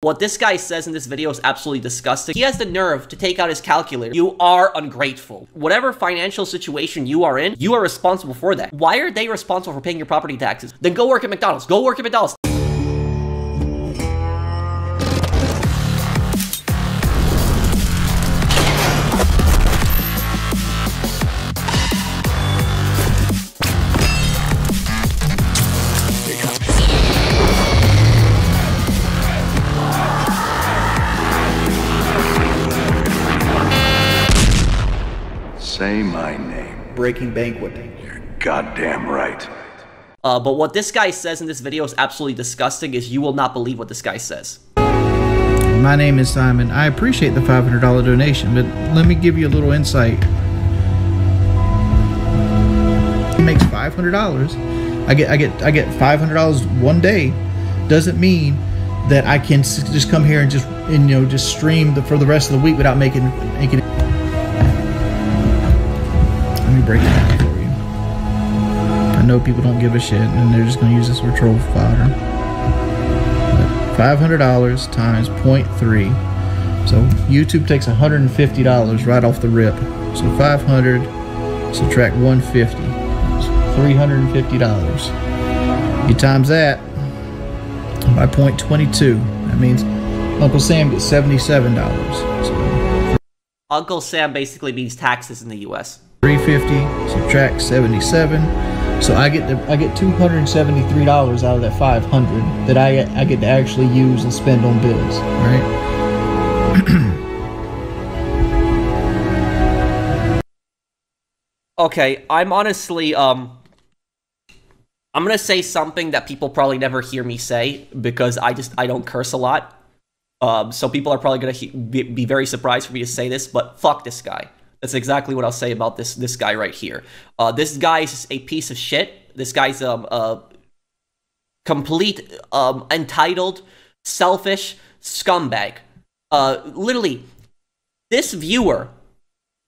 What this guy says in this video is absolutely disgusting. He has the nerve to take out his calculator. You are ungrateful. Whatever financial situation you are in, you are responsible for that. Why are they responsible for paying your property taxes? Then go work at McDonald's. Go work at McDonald's. Say my name. Breaking Banquet. You're goddamn right. But what this guy says in this video is absolutely disgusting. You will not believe what this guy says. My name is Simon. I appreciate the $500 donation, but let me give you a little insight. He makes $500. I get $500 one day. Doesn't mean that I can just come here and just stream for the rest of the week without making it. Let me break it down for you. I know people don't give a shit and they're just going to use this for troll fodder. But $500 times 0.3. So YouTube takes $150 right off the rip. So 500 subtract 150. It's $350. You times that by 0.22. That means Uncle Sam gets $77. So Uncle Sam basically means taxes in the US. 350 subtract 77, so I get $273 out of that 500 that I get to actually use and spend on bills, right? Okay, I'm honestly I'm gonna say something that people probably never hear me say because I don't curse a lot. So people are probably gonna be very surprised for me to say this, but fuck this guy. That's exactly what I'll say about this guy right here. This guy is a piece of shit. This guy's a complete entitled, selfish scumbag. Literally, this viewer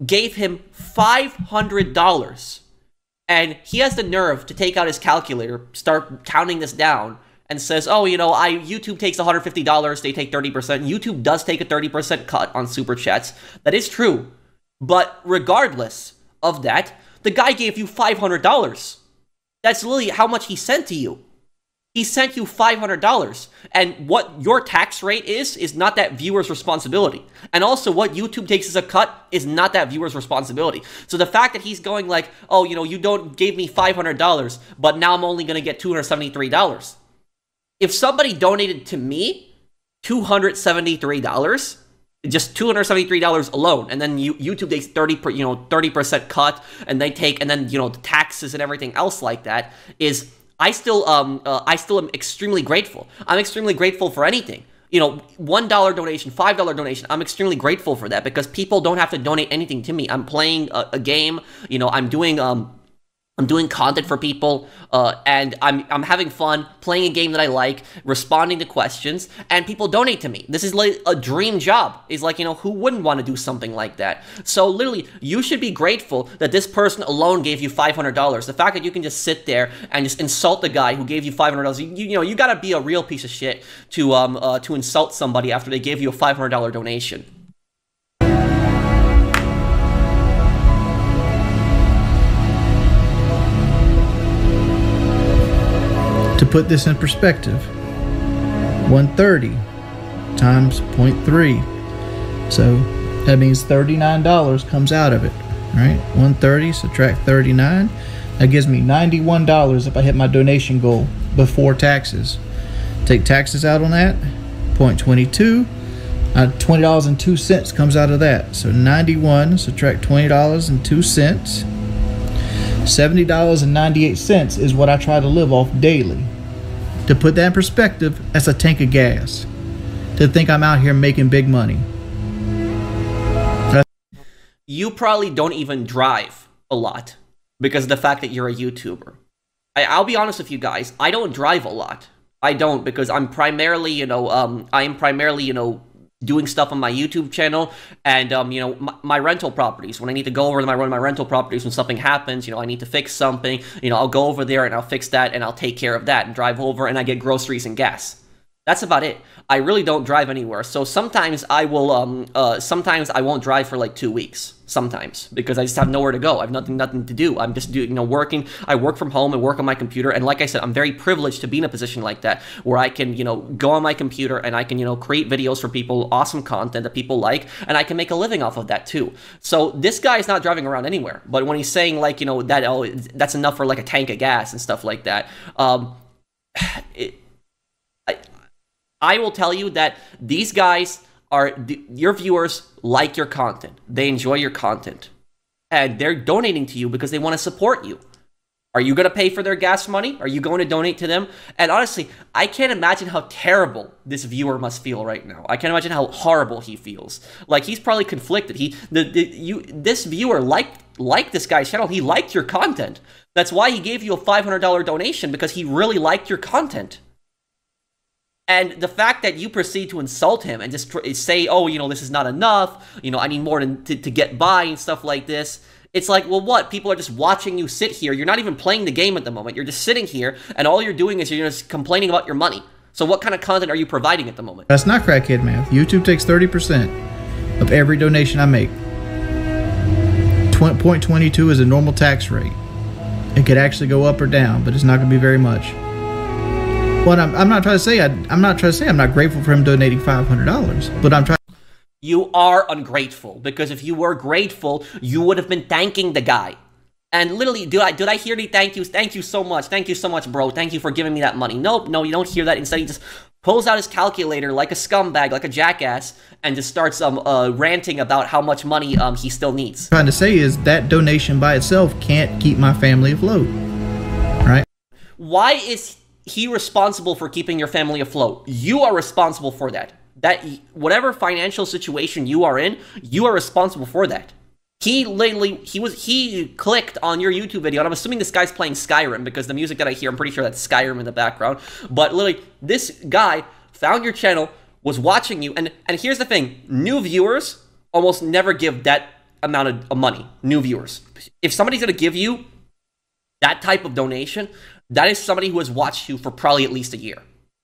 gave him $500, and he has the nerve to take out his calculator, start counting this down, and says, oh, you know, YouTube takes $150, they take 30%. YouTube does take a 30% cut on super chats. That is true. But regardless of that, the guy gave you $500. That's literally how much he sent to you. He sent you $500. And what your tax rate is not that viewer's responsibility. And also what YouTube takes as a cut is not that viewer's responsibility. So the fact that he's going like, oh, you know, you gave me $500, but now I'm only going to get $273. If somebody donated to me $273, just $273 alone, and then YouTube takes 30% cut, and they take, and then the taxes and everything else like that. I still am extremely grateful. I'm extremely grateful for anything. $1 donation, $5 donation. I'm extremely grateful for that because people don't have to donate anything to me. I'm playing a game. I'm doing content for people, and I'm having fun playing a game that I like, responding to questions, and people donate to me. This is like a dream job. It's like, who wouldn't want to do something like that? So literally, you should be grateful that this person alone gave you $500. The fact that you can just sit there and just insult the guy who gave you $500, you gotta be a real piece of shit to insult somebody after they gave you a $500 donation. To put this in perspective, 130 times 0.3, so that means $39 comes out of it, right? 130 subtract 39, that gives me $91 if I hit my donation goal before taxes. Take taxes out on that, 0.22, $20.02 comes out of that. So 91 subtract $20.02. $70.98 is what I try to live off daily. To put that in perspective, that's a tank of gas. To think I'm out here making big money. You probably don't even drive a lot because of the fact that you're a YouTuber. I'll be honest with you guys, I don't drive a lot. I don't, because I'm primarily, doing stuff on my YouTube channel, and my rental properties. When I need to go over to my rental properties, when something happens, I need to fix something, I'll go over there and I'll fix that and I'll take care of that and drive over and I get groceries and gas. That's about it. I really don't drive anywhere. So sometimes I will sometimes I won't drive for like 2 weeks. Sometimes, because I just have nowhere to go. I have nothing to do. I'm just doing, working. I work from home and work on my computer. And like I said, I'm very privileged to be in a position like that where I can, go on my computer and I can, create videos for people, awesome content that people like, and I can make a living off of that too. So this guy is not driving around anywhere. But when he's saying like, that, oh, that's enough for like a tank of gas and stuff like that, I will tell you that these guys your viewers like your content. They enjoy your content. And they're donating to you because they want to support you. Are you going to pay for their gas money? Are you going to donate to them? And honestly, I can't imagine how terrible this viewer must feel right now. I can't imagine how horrible he feels. Like, he's probably conflicted. This viewer liked this guy's channel. He liked your content. That's why he gave you a $500 donation, because he really liked your content. And the fact that you proceed to insult him and just say, oh, this is not enough, I need more to get by and stuff like this. It's like, well, what? People are just watching you sit here. You're not even playing the game at the moment. You're just sitting here, and all you're doing is you're just complaining about your money. So what kind of content are you providing at the moment? That's not crackhead math. YouTube takes 30% of every donation I make. 0.22 is a normal tax rate. It could actually go up or down, but it's not going to be very much. Well, I'm not trying to say I'm not grateful for him donating $500, but I'm trying. You are ungrateful, because if you were grateful, you would have been thanking the guy. And literally, did I hear the thank yous? Thank you so much, bro. Thank you for giving me that money. Nope, no, you don't hear that. Instead, he just pulls out his calculator like a scumbag, like a jackass, and just starts ranting about how much money he still needs. What I'm trying to say is that donation by itself can't keep my family afloat, right? Why is he responsible for keeping your family afloat? You are responsible for that. Whatever financial situation you are in, you are responsible for that. He clicked on your YouTube video, and I'm assuming this guy's playing Skyrim, because the music that I hear, I'm pretty sure that's Skyrim in the background. But literally, this guy found your channel, was watching you, and here's the thing: new viewers almost never give that amount of money. New viewers. If somebody's gonna give you that type of donation, that is somebody who has watched you for probably at least a year.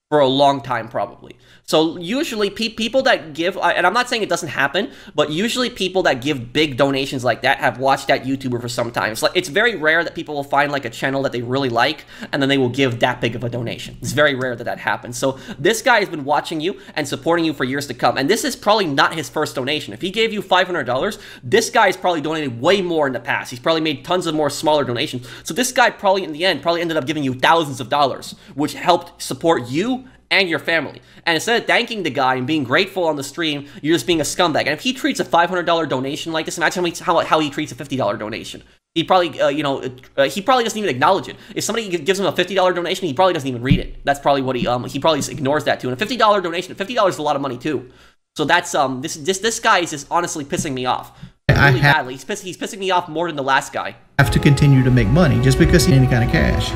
For a long time, probably. So usually people that give, and I'm not saying it doesn't happen, but usually people that give big donations like that have watched that YouTuber for some time. It's very rare that people will find like a channel that they really like, and then they will give that big of a donation. It's very rare that that happens. So this guy has been watching you and supporting you for years to come. And this is probably not his first donation. If he gave you $500, this guy's probably donated way more in the past. He's probably made tons of more smaller donations. So this guy probably in the end ended up giving you thousands of dollars, which helped support you and your family. And instead of thanking the guy and being grateful on the stream, you're just being a scumbag. And if he treats a $500 donation like this, imagine how he treats a $50 donation. He probably, he probably doesn't even acknowledge it. If somebody gives him a $50 donation, he probably doesn't even read it. That's probably what he probably just ignores that too. And a $50 donation, $50 is a lot of money too. So that's, this guy is just honestly pissing me off. Really badly. He's pissing me off more than the last guy. Have to continue to make money just because he has any kind of cash.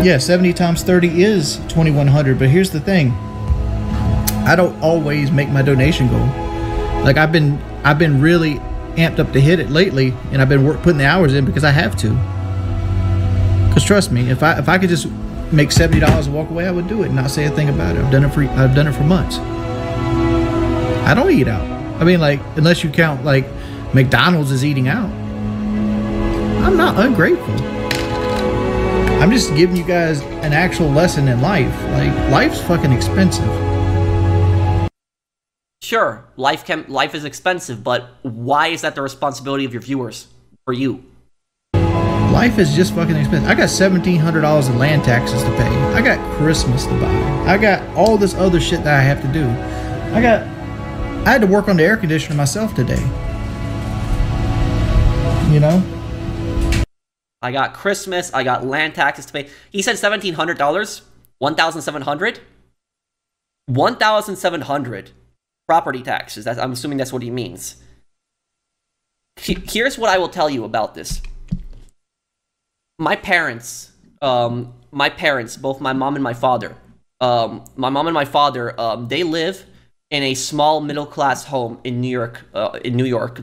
Yeah, 70 times 30 is 2,100, but here's the thing. I don't always make my donation goal. Like, I've been really amped up to hit it lately, and I've been putting the hours in because I have to. Because trust me, if I could just make $70 and walk away, I would do it and not say a thing about it. I've done it for months. I don't eat out. I mean, like, unless you count like McDonald's as eating out. I'm not ungrateful. I'm just giving you guys an actual lesson in life. Like, life's fucking expensive. Sure, life is expensive, but why is that the responsibility of your viewers for you? Life is just fucking expensive. I got $1,700 in land taxes to pay. I got Christmas to buy. I got all this other shit that I have to do. I had to work on the air conditioner myself today. You know? I got Christmas, I got land taxes to pay. He said $1,700? $1,700? $1,700 property taxes. I'm assuming that's what he means. Here's what I will tell you about this. My parents, both my mom and my father, they live in a small middle-class home in New York.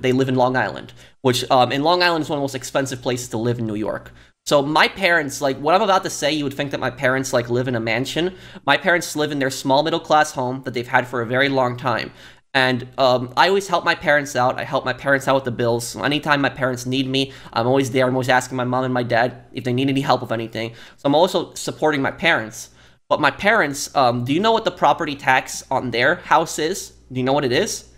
They live in Long Island, which in Long Island is one of the most expensive places to live in New York. So my parents, like, what I'm about to say, you would think that my parents, like, live in a mansion. My parents live in their small middle-class home that they've had for a very long time. And I always help my parents out. I help my parents out with the bills. So anytime my parents need me, I'm always there. I'm always asking my mom and my dad if they need any help with anything. So I'm also supporting my parents. But my parents, do you know what the property tax on their house is? Do you know what it is?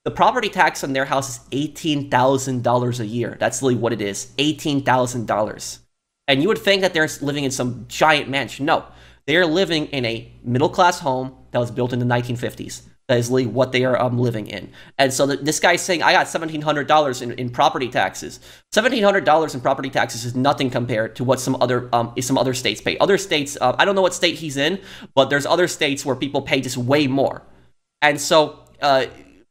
The property tax on their house is $18,000 a year. That's literally what it is, $18,000. And you would think that they're living in some giant mansion. No, they are living in a middle-class home that was built in the 1950s. That is literally what they are living in. And so this guy's saying, I got $1,700 in property taxes. $1,700 in property taxes is nothing compared to what some other states pay. Other states, I don't know what state he's in, but there's other states where people pay just way more. And so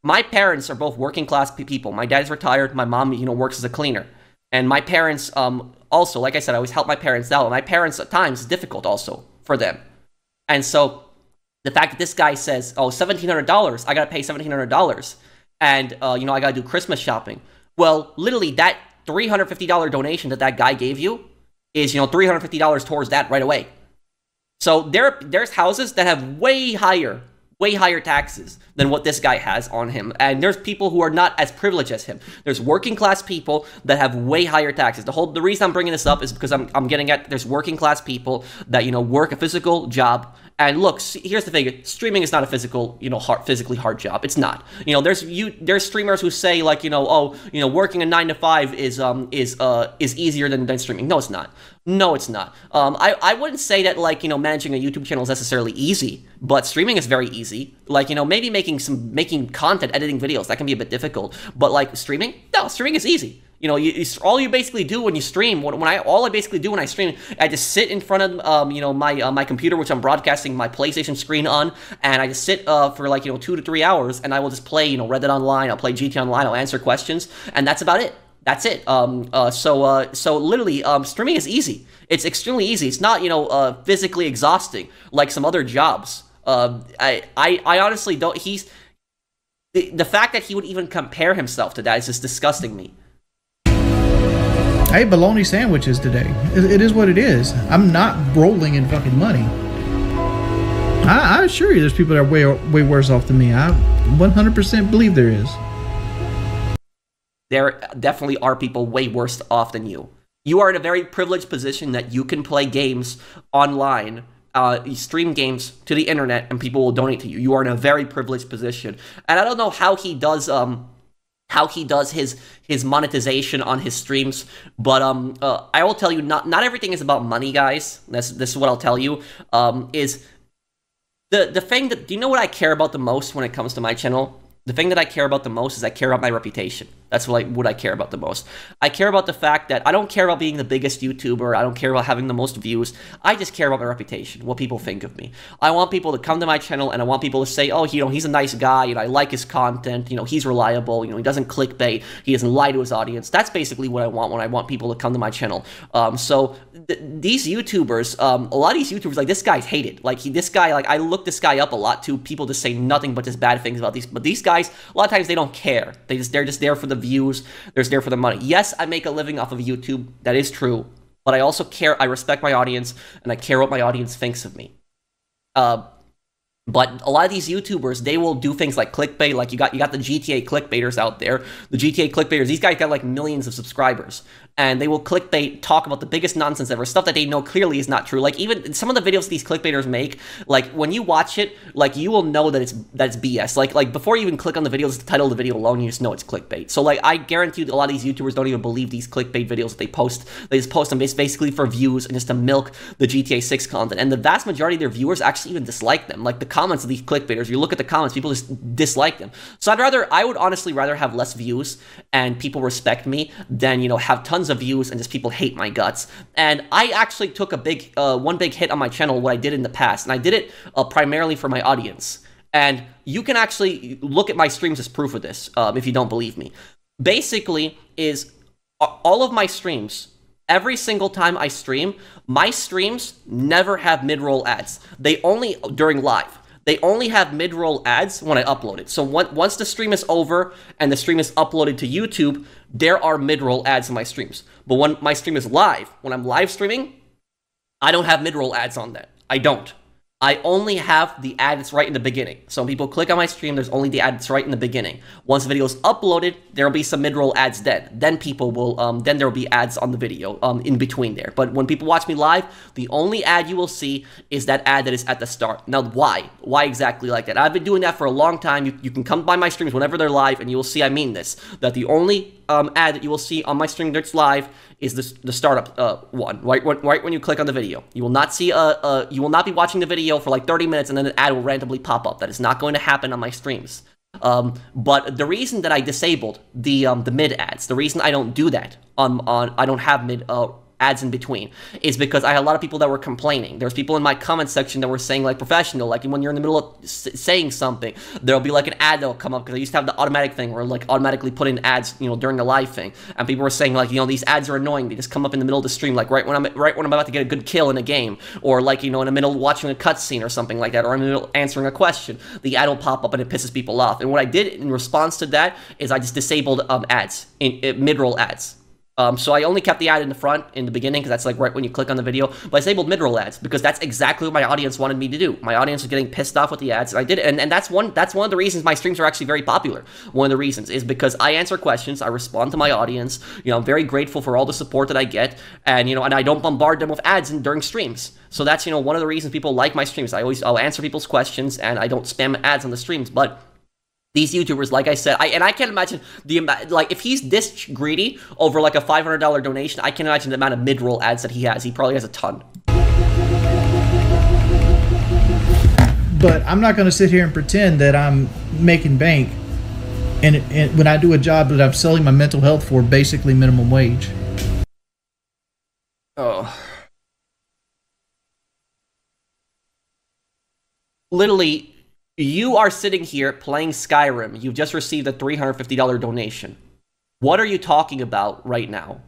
my parents are both working-class people. My dad's retired. My mom, works as a cleaner. And my parents, also, like I said, I always help my parents out. And my parents, at times, it's difficult also for them. And so the fact that this guy says, oh, $1,700, I got to pay $1,700. And, I got to do Christmas shopping. Well, literally, that $350 donation that guy gave you is, $350 towards that right away. So there's houses that have way higher taxes than what this guy has on him. And there's people who are not as privileged as him. There's working class people that have way higher taxes. The reason I'm bringing this up is because I'm getting at there's working class people that, work a physical job. And look, here's the thing: streaming is not a physically hard job. It's not. There's streamers who say like, working a 9 to 5 is easier than streaming. No, it's not. No, it's not. I wouldn't say that like, managing a YouTube channel is necessarily easy, but streaming is very easy. Like, maybe making content, editing videos, that can be a bit difficult. But like streaming is easy. All you basically do when you stream, all I basically do when I stream, I just sit in front of, my computer, which I'm broadcasting my PlayStation screen on, and I just sit for like, 2 to 3 hours, and I will just play, Red Dead Online, I'll play GTA Online, I'll answer questions, and that's about it. That's it. So literally, streaming is easy. It's extremely easy. It's not, physically exhausting like some other jobs. I honestly don't, the fact that he would even compare himself to that is just disgusting me. I ate bologna sandwiches today. It is what it is. I'm not rolling in fucking money. I assure you there's people that are way worse off than me. I 100% believe there is. There definitely are people way worse off than you. You are in a very privileged position that you can play games online, you stream games to the internet, and people will donate to you. You are in a very privileged position. And I don't know how he does his monetization on his streams, but I will tell you, not everything is about money, guys. This is what I'll tell you. Is the thing that, do you know what I care about the most when it comes to my channel? The thing that I care about the most is I care about my reputation. That's what I care about the most. I care about the fact that I don't care about being the biggest YouTuber. I don't care about having the most views. I just care about my reputation, what people think of me. I want people to come to my channel, and I want people to say, oh, he's a nice guy, I like his content, he's reliable, he doesn't clickbait, he doesn't lie to his audience. That's basically what I want when I want people to come to my channel. So these YouTubers, a lot of these YouTubers, like, this guy's hated. Like, I look this guy up a lot too. People just say nothing but just bad things about these. But these guys, a lot of times they don't care. They're just there for the views. They're just there for the money. Yes, I make a living off of YouTube. That is true. But I also care. I respect my audience, and I care what my audience thinks of me. But a lot of these YouTubers, they will do things like clickbait. Like you got the GTA clickbaiters out there. The GTA clickbaiters, these guys got like millions of subscribers. And they will clickbait, talk about the biggest nonsense ever, stuff that they know clearly is not true. Like even some of the videos these clickbaiters make, like when you watch it, like you will know that it's BS. Like before you even click on the video, it's the title of the video alone, you just know it's clickbait. So like I guarantee you a lot of these YouTubers don't even believe these clickbait videos that they post. They just post them basically for views and just to milk the GTA 6 content. And the vast majority of their viewers actually even dislike them. Like the comments of these clickbaiters, you look at the comments, people just dislike them. So I would honestly rather have less views and people respect me than, have tons of views and just people hate my guts. And I actually took one big hit on my channel, what I did in the past, and I did it primarily for my audience. And you can actually look at my streams as proof of this, if you don't believe me. Basically, is all of my streams, every single time I stream, my streams never have mid-roll ads. They only, during live, they only have mid-roll ads when I upload it. So once the stream is over and the stream is uploaded to YouTube, there are mid-roll ads in my streams. But when my stream is live, when I'm live streaming, I don't have mid-roll ads on that. I don't. I only have the ad that's right in the beginning. So when people click on my stream, there's only the ad that's right in the beginning. Once the video is uploaded, there will be some mid-roll ads then. Then people will, then there will be ads on the video in between there. But when people watch me live, the only ad you will see is that ad that is at the start. Now, why? Why exactly like that? I've been doing that for a long time. You can come by my streams whenever they're live, and you will see I mean this. That the only ad that you will see on my stream that's live is the startup one, right when you click on the video. You will not see you will not be watching the video for like 30 minutes and then an ad will randomly pop up. That is not going to happen on my streams. But the reason that I disabled the mid ads, the reason I don't do that I don't have mid ads in between, is because I had a lot of people that were complaining. There's people in my comment section that were saying, like, professional, like when you're in the middle of saying something, there'll be like an ad that'll come up, because I used to have the automatic thing where like automatically put in ads, you know, during the live thing, and people were saying like, you know, these ads are annoying. They just come up in the middle of the stream, like right when I'm about to get a good kill in a game, or like, you know, in the middle of watching a cutscene or something like that, or in the middle of answering a question, the ad will pop up and it pisses people off. And what I did in response to that is I just disabled ads, mid-roll ads. So I only kept the ad in the front in the beginning, because that's like right when you click on the video, but I disabled mid-roll ads because that's exactly what my audience wanted me to do. My audience was getting pissed off with the ads, and I did it, and that's one of the reasons my streams are actually very popular. One of the reasons is because I answer questions, I respond to my audience, you know, I'm very grateful for all the support that I get, and, you know, and I don't bombard them with ads during streams. So that's, you know, one of the reasons people like my streams. I'll answer people's questions, and I don't spam ads on the streams. But these YouTubers, like I said, I can't imagine like, if he's this greedy over like a $500 donation, I can't imagine the amount of mid-roll ads that he has. He probably has a ton. But I'm not going to sit here and pretend that I'm making bank, and when I do a job that I'm selling my mental health for basically minimum wage. Oh. Literally, you are sitting here playing Skyrim. You've just received a $350 donation. What are you talking about right now?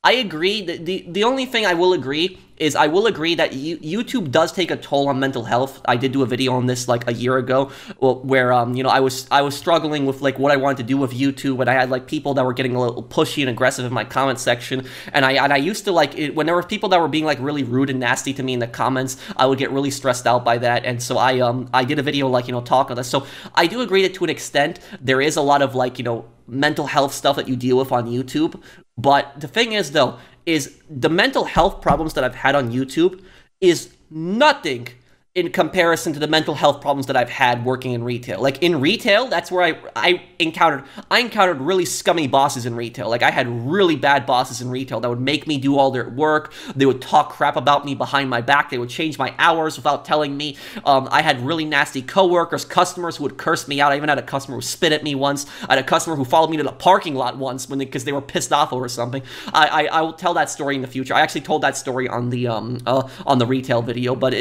I agree. The only thing I will agree is I will agree that YouTube does take a toll on mental health. I did do a video on this like a year ago, where you know, I was struggling with like what I wanted to do with YouTube, and I had like people that were getting a little pushy and aggressive in my comment section, and I used to like when there were people that were being like really rude and nasty to me in the comments, I would get really stressed out by that, and so I did a video like, you know, talk on this. So I do agree that to an extent there is a lot of like, you know, mental health stuff that you deal with on YouTube. But the thing is, though, is the mental health problems that I've had on YouTube is nothing in comparison to the mental health problems that I've had working in retail. Like, in retail, that's where I encountered really scummy bosses in retail. Like, I had really bad bosses in retail that would make me do all their work. They would talk crap about me behind my back. They would change my hours without telling me. I had really nasty coworkers, customers who would curse me out. I even had a customer who spit at me once. I had a customer who followed me to the parking lot once because they were pissed off over something. I will tell that story in the future. I actually told that story on the retail video, but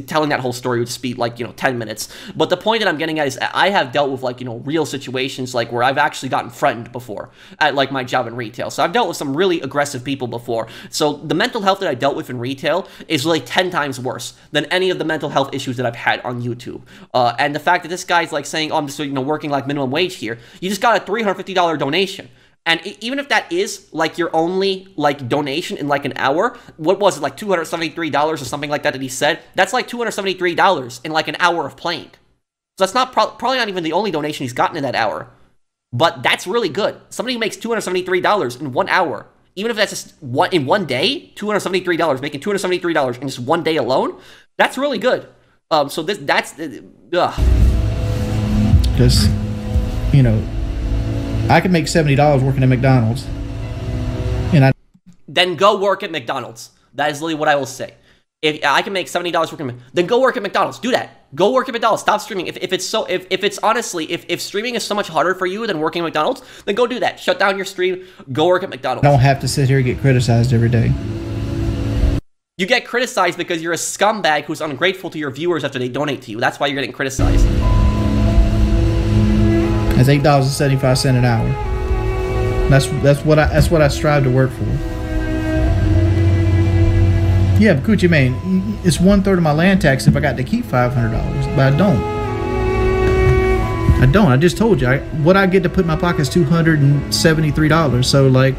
telling that whole story would just be like, you know, 10 minutes. But the point that I'm getting at is I have dealt with like, you know, real situations like where I've actually gotten threatened before at like my job in retail. So I've dealt with some really aggressive people before. So the mental health that I dealt with in retail is like 10 times worse than any of the mental health issues that I've had on YouTube. And the fact that this guy's like saying, oh, I'm just, you know, working like minimum wage here. You just got a $350 donation. And even if that is like your only like donation in like an hour, what was it, like $273 or something like that he said? That's like $273 in like an hour of playing. So that's not probably not even the only donation he's gotten in that hour. But that's really good. Somebody who makes $273 in 1 hour, even if that's just in one day, $273, making $273 in just 1 day alone, that's really good. So that's because, you know, I could make $70 working at McDonald's, and then go work at McDonald's. That is literally what I will say. If I can make $70 working, then go work at McDonald's. Do that. Go work at McDonald's. Stop streaming. If it's honestly, if streaming is so much harder for you than working at McDonald's, then go do that. Shut down your stream. Go work at McDonald's. I don't have to sit here and get criticized every day. You get criticized because you're a scumbag who's ungrateful to your viewers after they donate to you. That's why you're getting criticized. That's $8.75 an hour. That's what I strive to work for. Yeah, but Coochie man, it's 1/3 of my land tax if I got to keep $500. but I don't. I just told you. What I get to put in my pocket is $273. So, like,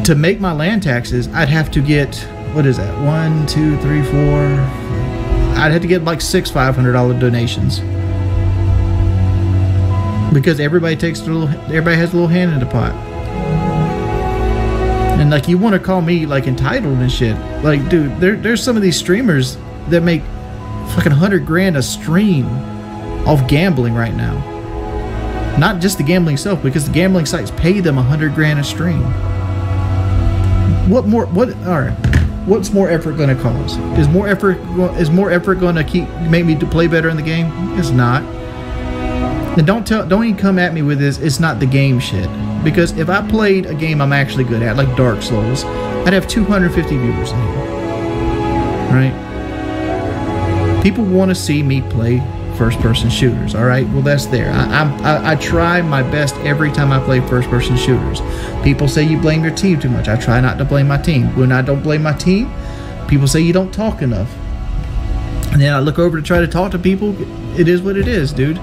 to make my land taxes, I'd have to get, what is that? 1, 2, 3, 4. I'd have to get like 6 $500 donations. Because everybody has a little hand in the pot. And like, you want to call me like entitled and shit. Like, dude, there's some of these streamers that make fucking $100,000 a stream off gambling right now. Not just the gambling itself, because the gambling sites pay them $100,000 a stream. What's more effort going to cause? Is more effort going to make me to play better in the game? It's not. And don't even come at me with this, it's not the game shit. Because if I played a game I'm actually good at, like Dark Souls, I'd have 250 viewers in here. Right? People want to see me play first-person shooters, alright? Well, that's there. I try my best every time I play first-person shooters. People say you blame your team too much. I try not to blame my team. When I don't blame my team, people say you don't talk enough. And then I look over to try to talk to people. It is what it is, dude.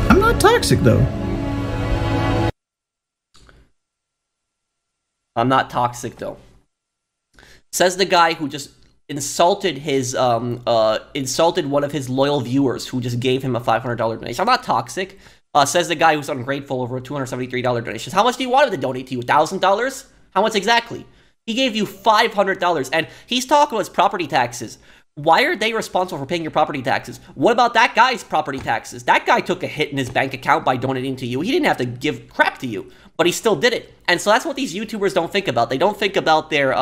I'm not toxic, though. I'm not toxic, though. Says the guy who just insulted one of his loyal viewers who just gave him a $500 donation. I'm not toxic. Says the guy who's ungrateful over a $273 donation. How much do you want him to donate to you? $1,000? How much exactly? He gave you $500, and he's talking about his property taxes. Why are they responsible for paying your property taxes? What about that guy's property taxes? That guy took a hit in his bank account by donating to you. He didn't have to give crap to you, but he still did it. And so that's what these YouTubers don't think about. They don't think about their,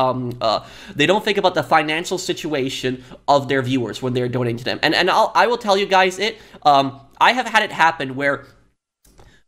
they don't think about the financial situation of their viewers when they're donating to them. And I will tell you guys I have had it happen where,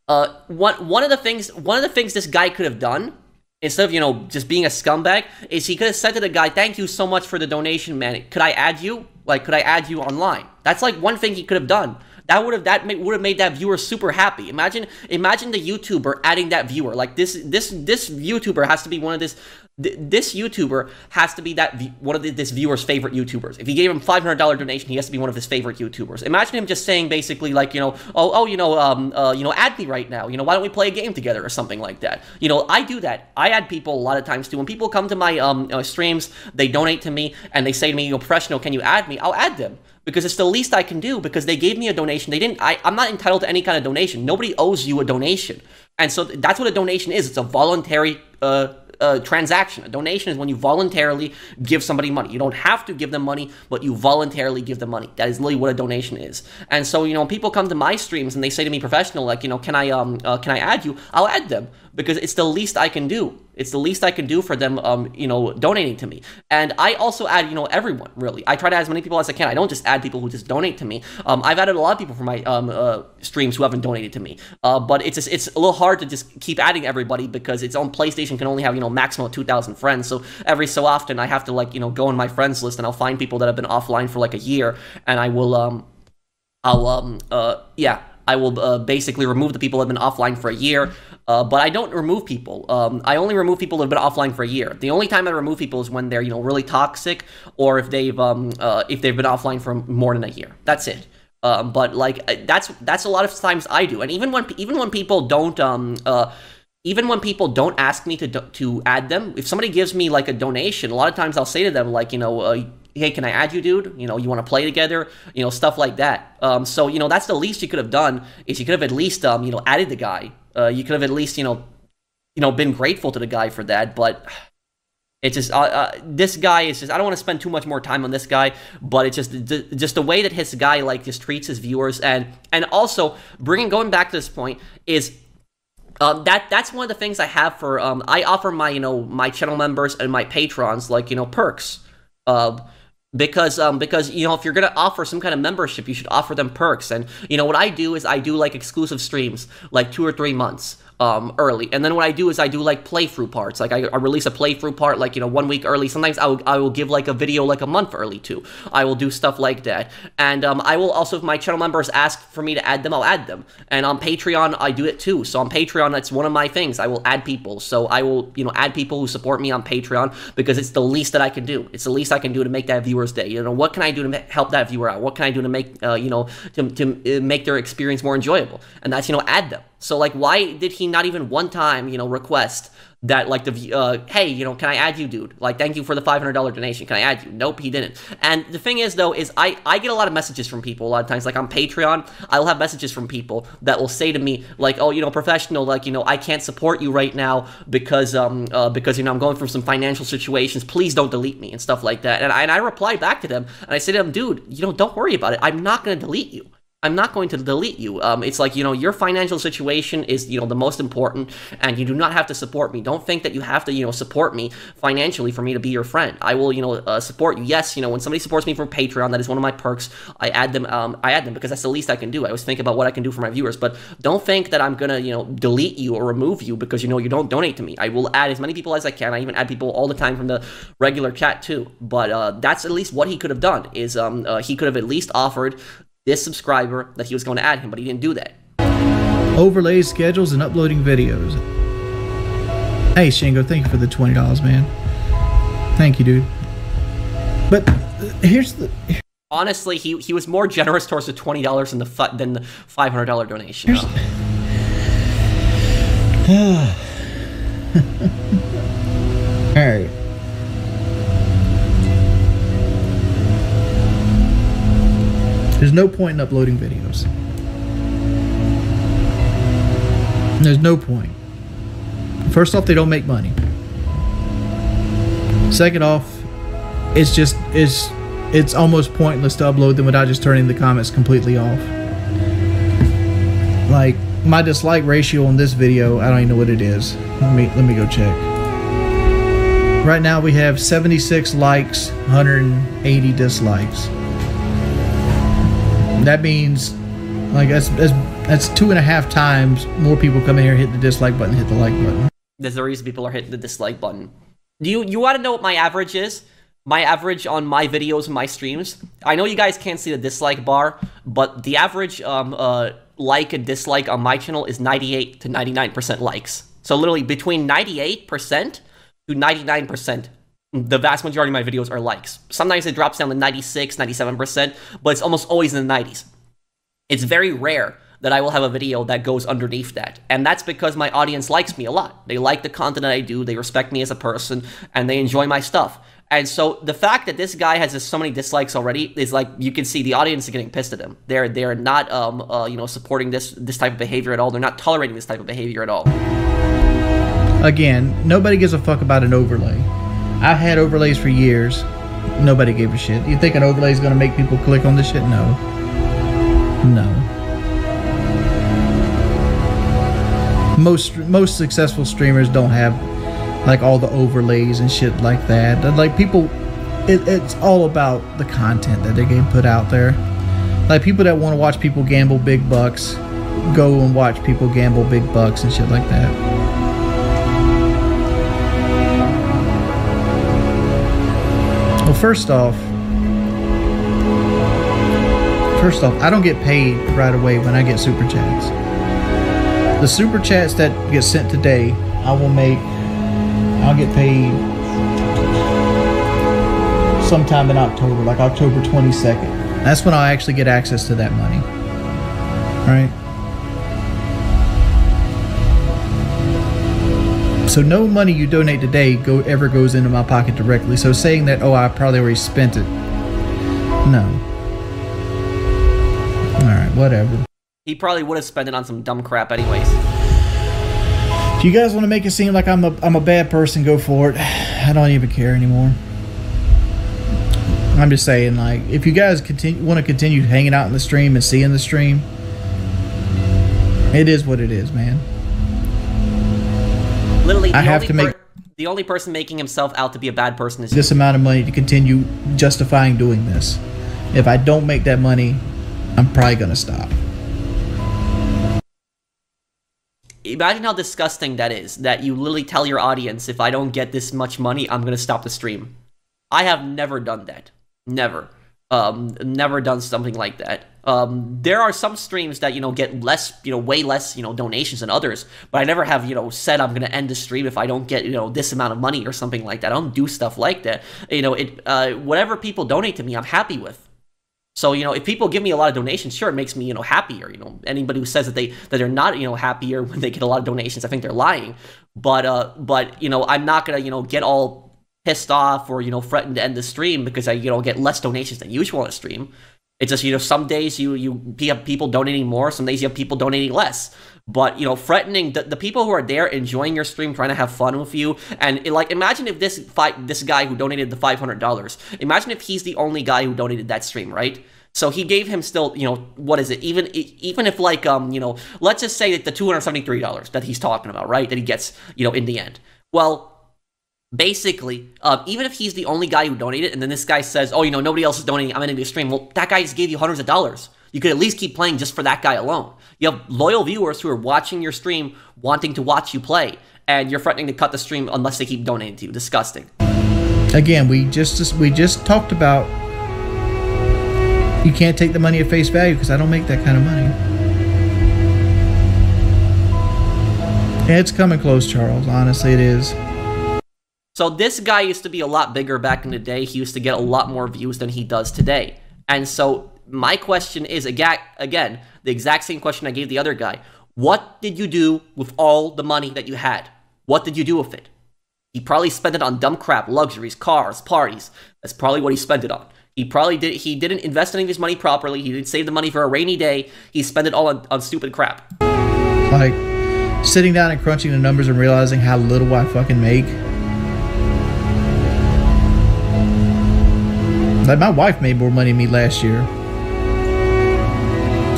one of the things this guy could have done, instead of, you know, just being a scumbag, is he could have said to the guy, "Thank you so much for the donation, man. Could I add you? Like, could I add you online?" That's like one thing he could have done. That would have made that viewer super happy. Imagine the YouTuber adding that viewer. Like, this YouTuber has to be one of this YouTuber has to be one of this viewer's favorite YouTubers. If he gave him $500 donation, he has to be one of his favorite YouTubers. Imagine him just saying basically, like, you know, add me right now. You know, why don't we play a game together or something like that? You know, I do that. I add people a lot of times too. When people come to my streams, they donate to me and they say to me, "Yo, Professional, can you add me?" I'll add them. Because it's the least I can do, because they gave me a donation. I'm not entitled to any kind of donation. Nobody owes you a donation. And so that's what a donation is. It's a voluntary transaction. A donation is when you voluntarily give somebody money. You don't have to give them money, but you voluntarily give them money. That is literally what a donation is. And so, you know, when people come to my streams and they say to me, "Professional, like, you know, can I add you?" I'll add them, because it's the least I can do. It's the least I can do for them, you know, donating to me. And I also add, you know, everyone, really. I try to add as many people as I can. I don't just add people who just donate to me. I've added a lot of people for my streams who haven't donated to me. But it's a little hard to just keep adding everybody, because its own PlayStation can only have, you know, maximum of 2,000 friends. So every so often I have to, like, you know, go on my friends list, and I'll find people that have been offline for like a year, and I will, I will basically remove the people that have been offline for a year, but I don't remove people. I only remove people that have been offline for a year. The only time I remove people is when they're, you know, really toxic, or if they've been offline for more than a year. That's it. But like, that's a lot of times I do. And even when people don't ask me to add them, if somebody gives me like a donation, a lot of times I'll say to them, like, you know, "Hey, can I add you, dude? You know, you want to play together?" You know, stuff like that. So, you know, that's the least you could have done, is you could have at least, you know, added the guy. You could have at least, you know, been grateful to the guy for that. But it's just, this guy is just, I don't want to spend too much more time on this guy, but it's just the way that his guy, like, just treats his viewers. And also, going back to this point, is, that's one of the things I have for, I offer my, you know, my channel members and my patrons, like, you know, perks. Because, you know, if you're going to offer some kind of membership, you should offer them perks. And, you know, what I do is I do, like, exclusive streams, like 2 or 3 months. early. And then what I do is I do like playthrough parts. Like I release a playthrough part like, 1 week early. Sometimes I will give like a video like a month early too. I will do stuff like that. And I will also, if my channel members ask for me to add them, I'll add them. And on Patreon, I do it too. So on Patreon, that's one of my things. I will add people. So I will, add people who support me on Patreon because it's the least that I can do. It's the least I can do to make that viewer's day. What can I do to help that viewer out? What can I do to make, to make their experience more enjoyable? And that's, add them. So, like, why did he not even one time, request that, like, hey, can I add you, dude? Like, thank you for the $500 donation. Can I add you? Nope, he didn't. And the thing is, though, is I get a lot of messages from people a lot of times. Like, on Patreon, I'll have messages from people that will say to me, like, oh, professional, like, I can't support you right now because I'm going through some financial situations. Please don't delete me and stuff like that. And I reply back to them, and I say to them, dude, don't worry about it. I'm not going to delete you. I'm not going to delete you. It's like, your financial situation is, the most important, and you do not have to support me. Don't think that you have to, support me financially for me to be your friend. I will, support you. Yes, when somebody supports me from Patreon, that is one of my perks. I add them because that's the least I can do. I always think about what I can do for my viewers, but don't think that I'm gonna, delete you or remove you because, you don't donate to me. I will add as many people as I can. I even add people all the time from the regular chat too, but that's at least what he could have done, is he could have at least offered this subscriber that he was going to add him, but he didn't do that. Overlays, schedules, and uploading videos. Hey, Shingo, thank you for the $20, man. Thank you, dude. But here's the... Honestly, he was more generous towards the $20 than the $500 donation. All right. There's no point in uploading videos. There's no point. First off, they don't make money. Second off, it's almost pointless to upload them without just turning the comments completely off. Like my dislike ratio on this video, I don't even know what it is. Let me go check. Right now we have 76 likes, 180 dislikes. That means, like, that's 2.5 times more people come in here, hit the dislike button, hit the like button. There's a reason people are hitting the dislike button. Do you want to know what my average is? My average on my videos and my streams? I know you guys can't see the dislike bar, but the average like and dislike on my channel is 98 to 99% likes. So literally between 98% to 99%. The vast majority of my videos are likes. Sometimes it drops down to 96, 97%, but it's almost always in the 90s. It's very rare that I will have a video that goes underneath that. And that's because my audience likes me a lot. They like the content that I do, they respect me as a person, and they enjoy my stuff. And so the fact that this guy has so many dislikes already is like, you can see the audience is getting pissed at him. They're not supporting this type of behavior at all. They're not tolerating this type of behavior at all. Again, nobody gives a fuck about an overlay. I've had overlays for years. Nobody gave a shit. You think an overlay is going to make people click on this shit? No. No. Most successful streamers don't have like all the overlays and shit like that. Like people, it's all about the content that they're getting put out there. Like people that want to watch people gamble big bucks, go and watch people gamble big bucks and shit like that. Well, first off, I don't get paid right away when I get super chats. The super chats that get sent today, I'll get paid sometime in October, like October 22nd. That's when I'll actually get access to that money. Right? So no money you donate today ever goes into my pocket directly. So saying that, oh, I probably already spent it. No. Alright, whatever. He probably would have spent it on some dumb crap anyways. If you guys want to make it seem like I'm a bad person, go for it. I don't even care anymore. I'm just saying, like, if you guys want to continue hanging out in the stream and seeing the stream, it is what it is, man. Literally, the only person making himself out to be a bad person is this amount of money to continue justifying doing this. If I don't make that money, I'm probably gonna stop. imagine how disgusting that is, that you literally tell your audience, if I don't get this much money, I'm gonna stop the stream. I have never done that. Never. Never done something like that. There are some streams that, get less, way less, donations than others, but I never have, said I'm gonna end the stream if I don't get, this amount of money or something like that. I don't do stuff like that. Whatever people donate to me, I'm happy with. So, if people give me a lot of donations, sure, it makes me, happier. Anybody who says that they're not, happier when they get a lot of donations, I think they're lying. But I'm not gonna, get all pissed off or, threaten to end the stream because I, get less donations than usual on a stream. It's just, some days you have people donating more, some days you have people donating less. But, threatening the people who are there enjoying your stream, trying to have fun with you, and imagine if this guy who donated the $500, imagine if he's the only guy who donated that stream, right? So he gave him still, what is it? Even if let's just say that the $273 that he's talking about, right? That he gets, in the end. Well, basically, even if he's the only guy who donated, and then this guy says, oh, nobody else is donating, I'm ending the stream. Well, that guy just gave you hundreds of dollars. You could at least keep playing just for that guy alone. You have loyal viewers who are watching your stream, wanting to watch you play, and you're threatening to cut the stream unless they keep donating to you. Disgusting. Again, we just talked about you can't take the money at face value because I don't make that kind of money. And it's coming close, Charles. Honestly, it is. So this guy used to be a lot bigger back in the day. He used to get a lot more views than he does today. And so my question is, again, the exact same question I gave the other guy. What did you do with all the money that you had? What did you do with it? He probably spent it on dumb crap, luxuries, cars, parties. That's probably what he spent it on. He didn't invest any of his money properly. He didn't save the money for a rainy day. He spent it all on stupid crap. Like, sitting down and crunching the numbers and realizing how little I fucking make. Like, my wife made more money than me last year.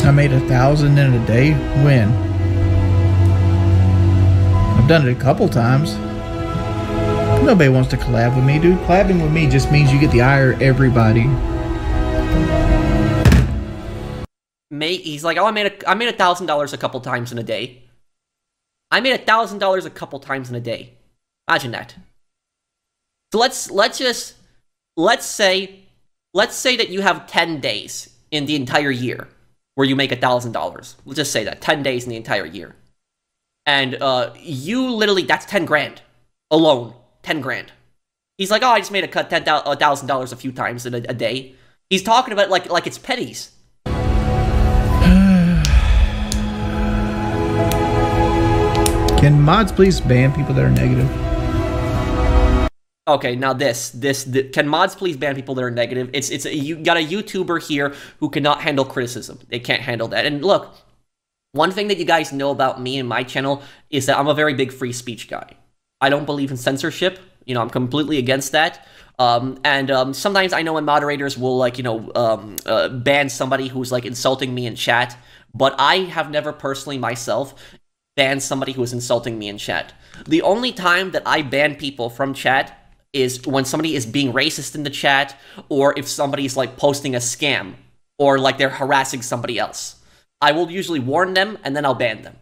I made $1,000 in a day. When? I've done it a couple times. Nobody wants to collab with me, dude. Collabing with me just means you get the ire of everybody. He's like, oh, I made $1,000 a couple times in a day. I made $1,000 a couple times in a day. Imagine that. So let's say that you have 10 days in the entire year where you make $1,000. Let's just say that 10 days in the entire year, and you literally, that's 10 grand alone. 10 grand. He's like, oh, I just made $1,000 a few times in a day. He's talking about it like it's pennies. Can mods please ban people that are negative? Okay, now can mods please ban people that are negative? You got a YouTuber here who cannot handle criticism. They can't handle that. And look, one thing that you guys know about me and my channel is that I'm a very big free speech guy. I don't believe in censorship. I'm completely against that. Sometimes I know when moderators will, ban somebody who's, insulting me in chat, but I have never personally myself banned somebody who is insulting me in chat. The only time that I ban people from chat is when somebody is being racist in the chat, or if somebody's, posting a scam, or, they're harassing somebody else. I will usually warn them, and then I'll ban them.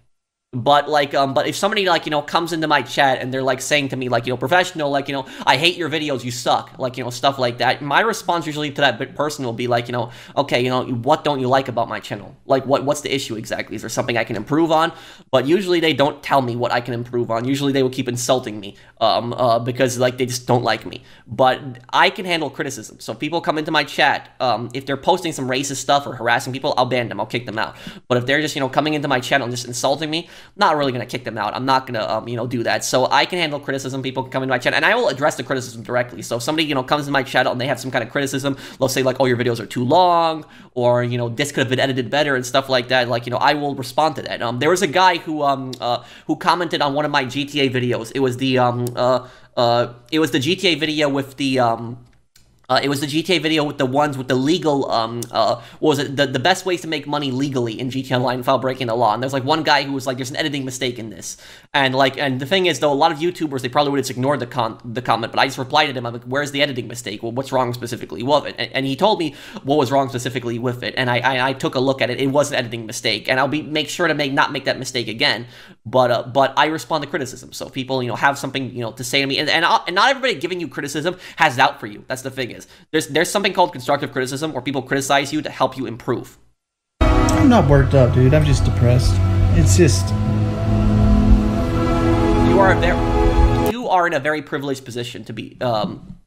But if somebody comes into my chat and they're saying to me professional, I hate your videos, you suck, stuff like that, my response usually to that person will be okay, what don't you like about my channel? What's the issue exactly? Is there something I can improve on? But usually they don't tell me what I can improve on. Usually they will keep insulting me because they just don't like me. But I can handle criticism. So if people come into my chat, if they're posting some racist stuff or harassing people, I'll ban them, I'll kick them out. But if they're just coming into my channel and just insulting me, not really going to kick them out. I'm not going to, do that. So I can handle criticism. People can come into my chat, and I will address the criticism directly. So if somebody, comes in my channel and they have some kind of criticism, they'll say, oh, your videos are too long, or, this could have been edited better and stuff like that. I will respond to that. There was a guy who commented on one of my GTA videos. It was the GTA video with the, it was the GTA video with the ones with the legal, what was it, the best ways to make money legally in GTA Online without breaking the law. And there's one guy who was there's an editing mistake in this. And and the thing is, though, a lot of YouTubers, they probably would have just ignored the comment, but I just replied to him, I'm like, where's the editing mistake? Well, what's wrong specifically with it? And he told me what was wrong specifically with it. And I took a look at it. It was an editing mistake. And I'll make sure to not make that mistake again. but I respond to criticism. So if people, have something, to say to me, and not everybody giving you criticism has it out for you. That's the thing is, there's something called constructive criticism where people criticize you to help you improve. I'm not worked up, dude. I'm just depressed. It's just... You are in a very privileged position to be.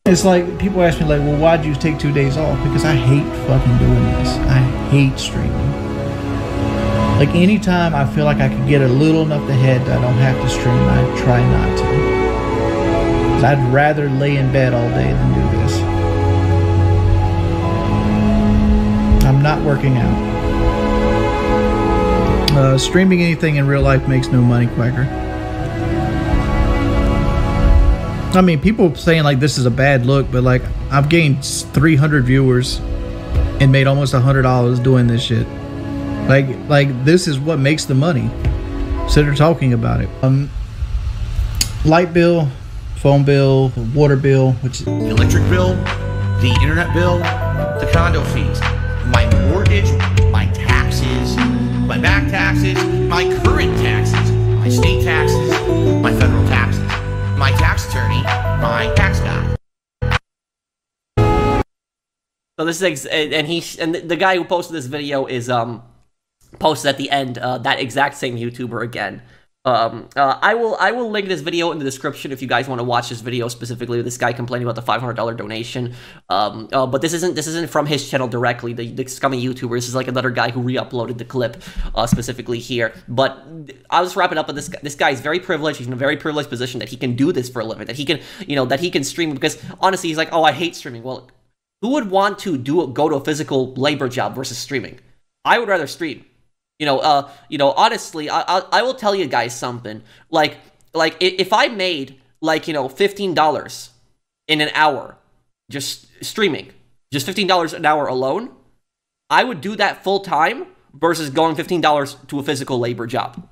It's like, people ask me, like, well, why'd you take 2 days off? Because I hate fucking doing this. I hate streaming. Like, anytime I feel like I can get a little enough ahead that I don't have to stream, I try not to. 'Cause I'd rather lay in bed all day than do this. I'm not working out. Streaming anything in real life makes no money, Quacker. I mean, people saying like this is a bad look, but like I've gained 300 viewers and made almost $100 doing this shit. Like this is what makes the money. So they're talking about it. Light bill, phone bill, water bill, which the electric bill, the internet bill, the condo fees, my mortgage, my taxes, my back taxes, my current taxes, my state taxes, my federal taxes, my tax attorney, my tax guy. So this is and the guy who posted this video is posted at the end that exact same YouTuber again. I will link this video in the description if you guys want to watch this video specifically. This guy complaining about the $500 donation. But this isn't from his channel directly. The scummy YouTuber. This is like another guy who re-uploaded the clip specifically here. But I'll just wrap it up with this guy is very privileged. He's in a very privileged position that he can do this for a living. That he can that he can stream, because honestly he's like, oh, I hate streaming. Well, who would want to go to a physical labor job versus streaming? I would rather stream. Honestly, I will tell you guys something. Like if I made like, $15 in an hour just streaming, just $15 an hour alone, I would do that full time versus going $15 to a physical labor job.